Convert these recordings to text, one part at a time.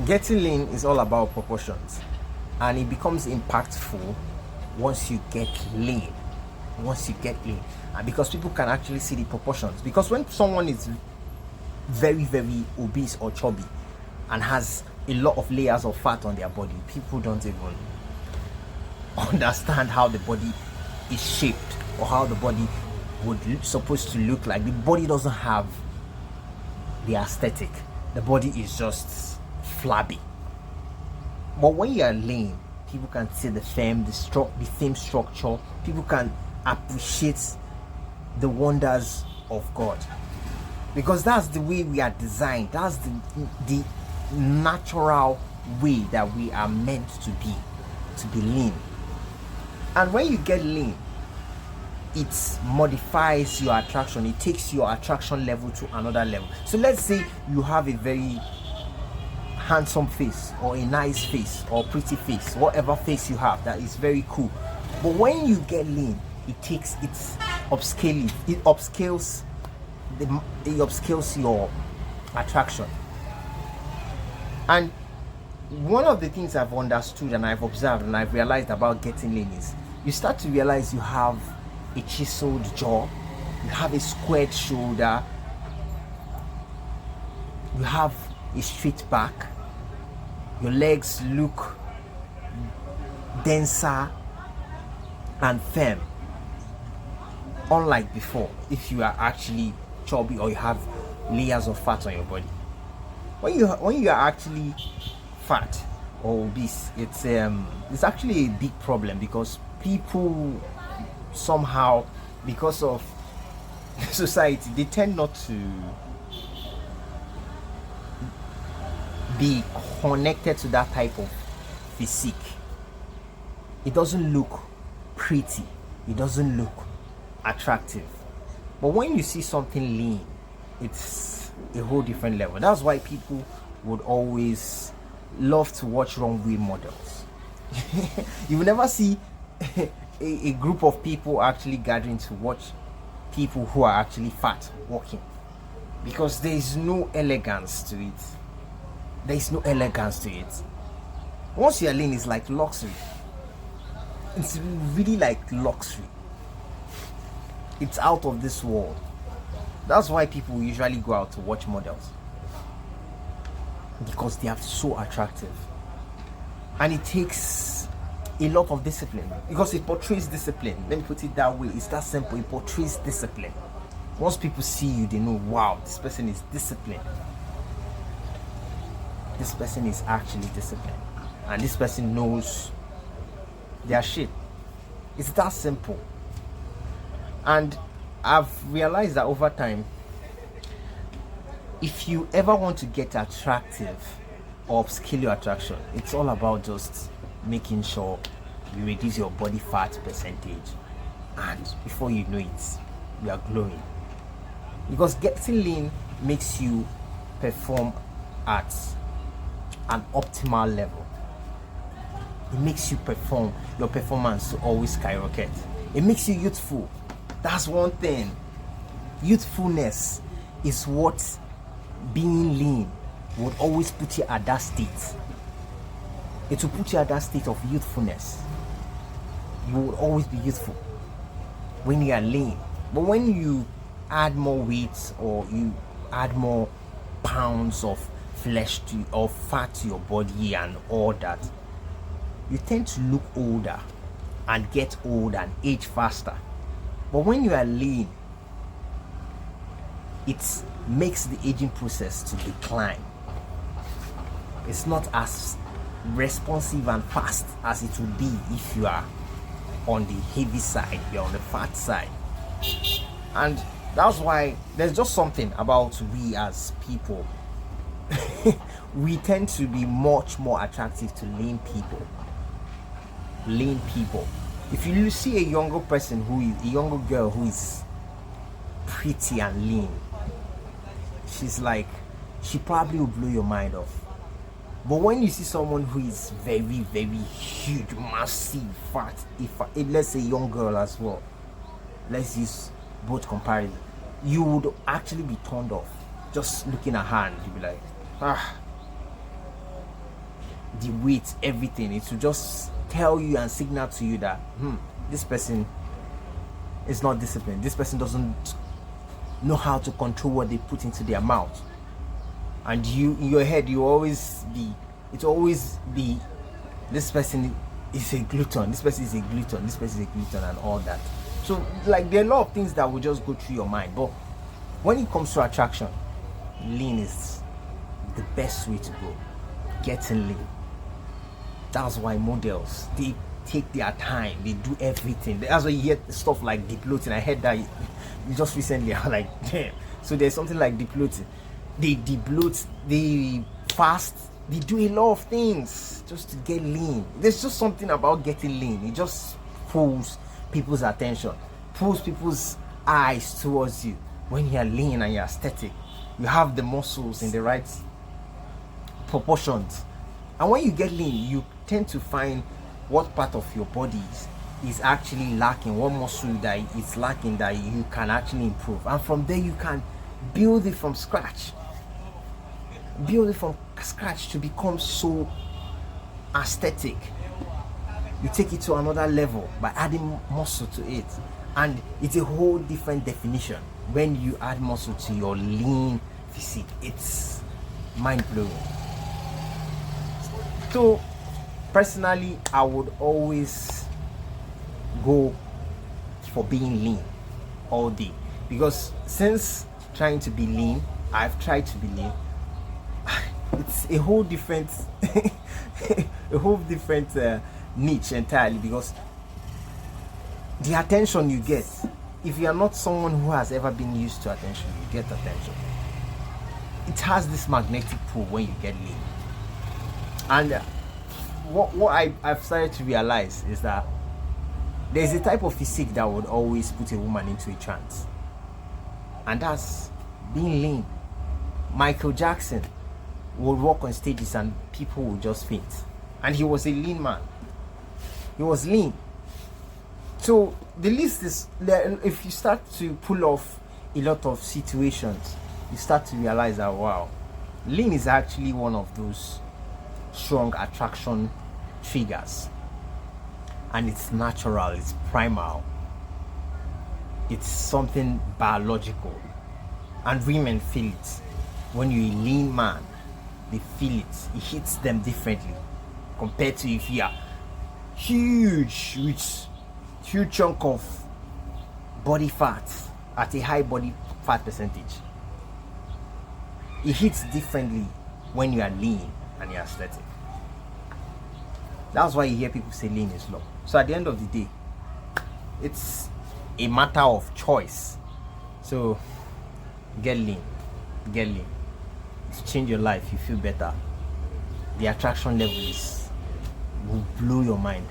Getting lean is all about proportions, and it becomes impactful once you get lean. Once you get lean, and because people can actually see the proportions. Because when someone is very, very obese or chubby and has a lot of layers of fat on their body, people don't even understand how the body is shaped or how the body supposed to look like. The body doesn't have the aesthetic. The body is just flabby. But when you are lean, people can see the same structure. People can appreciate the wonders of God, because that's the way we are designed. That's the natural way that we are meant to be lean. And when you get lean, it modifies your attraction. It takes your attraction level to another level. So let's say you have a very handsome face, or a nice face, or pretty face, whatever face you have that is very cool. But when you get lean, it upscales your attraction. And one of the things I've understood and I've observed and I've realized about getting lean is you start to realize you have a chiseled jaw, you have a squared shoulder, you have a straight back, your legs look denser and firm, unlike before if you are actually chubby or you have layers of fat on your body. When you are actually fat or obese, it's actually a big problem, because people somehow, because of society, they tend not to be connected to that type of physique. It doesn't look pretty, it doesn't look attractive. But when you see something lean, it's a whole different level. That's why people would always love to watch runway models. You will never see a group of people actually gathering to watch people who are actually fat walking, because there is no elegance to it. There is no elegance to it. Once you're lean, it's like luxury. It's really like luxury. It's out of this world. That's why people usually go out to watch models, because they are so attractive. And it takes a lot of discipline, because it portrays discipline. Let me put it that way. It's that simple. It portrays discipline. Once people see you, they know, wow, this person is disciplined. This person is actually disciplined, and this person knows their shit. It's that simple. And I've realized that over time, if you ever want to get attractive or upscale your attraction, it's all about just making sure you reduce your body fat percentage, and before you know it, you are glowing. Because getting lean makes you perform at an optimal level. It makes you perform, your performance to always skyrocket. It makes you youthful. That's one thing. Youthfulness is what being lean would always put you at that state. It will put you at that state of youthfulness. You will always be youthful when you are lean. But when you add more weight, or you add more pounds of flesh or fat to your body and all that, you tend to look older and get old and age faster. But when you are lean, it makes the aging process to decline. It's not as responsive and fast as it would be if you are on the heavy side, you're on the fat side. And that's why there's just something about we as people. We tend to be much more attractive to lean people. Lean people. If you see a younger person a younger girl who is pretty and lean, she probably will blow your mind off. But when you see someone who is very, very huge, massive, fat, if let's say young girl as well, let's use both comparison, you would actually be turned off just looking at her, and you'd be like, the weight, everything. It will just tell you and signal to you that this person is not disciplined. This person doesn't know how to control what they put into their mouth. And you, in your head, you always be this person is a glutton, this person is a glutton, this person is a glutton, and all that. So like there are a lot of things that will just go through your mind. But when it comes to attraction, lean is the best way to go. Getting lean. That's why models, they take their time, they do everything. That's why you hear stuff like deploting. I heard that just recently. I'm like, damn. So there's something like deploting. They deplote, they fast, they do a lot of things just to get lean. There's just something about getting lean. It just pulls people's attention, pulls people's eyes towards you. When you're lean and you're aesthetic, you have the muscles in the right proportions. And when you get lean, you tend to find what part of your body is actually lacking, what muscle that is lacking that you can actually improve. And from there, you can build it from scratch. Build it from scratch to become so aesthetic. You take it to another level by adding muscle to it. And it's a whole different definition when you add muscle to your lean physique. It's mind-blowing. So personally, I would always go for being lean all day, because since trying to be lean, I've tried to be lean. It's a whole different niche entirely, because the attention you get, if you are not someone who has ever been used to attention, you get attention. It has this magnetic pull when you get lean. And what I've started to realize is that there's a type of physique that would always put a woman into a trance, and that's being lean. Michael Jackson would walk on stages and people would just faint, and he was a lean man. He was lean. So the list is, if you start to pull off a lot of situations, you start to realize that wow, lean is actually one of those strong attraction triggers. And it's natural, it's primal, it's something biological, and women feel it. When you're a lean man, they feel it. It hits them differently compared to if you are huge, with huge chunk of body fat at a high body fat percentage. It hits differently when you are lean and you're aesthetic. That's why you hear people say lean is low. So at the end of the day, it's a matter of choice. So get lean. Get lean. To change your life, you feel better. The attraction levels will blow your mind.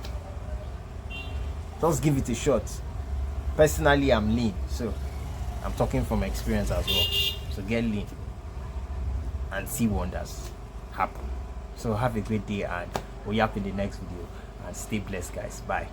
Just give it a shot. Personally, I'm lean, so I'm talking from experience as well. So get lean and see wonders happen. So have a great day, and we'll yap in the next video, and stay blessed, guys. Bye.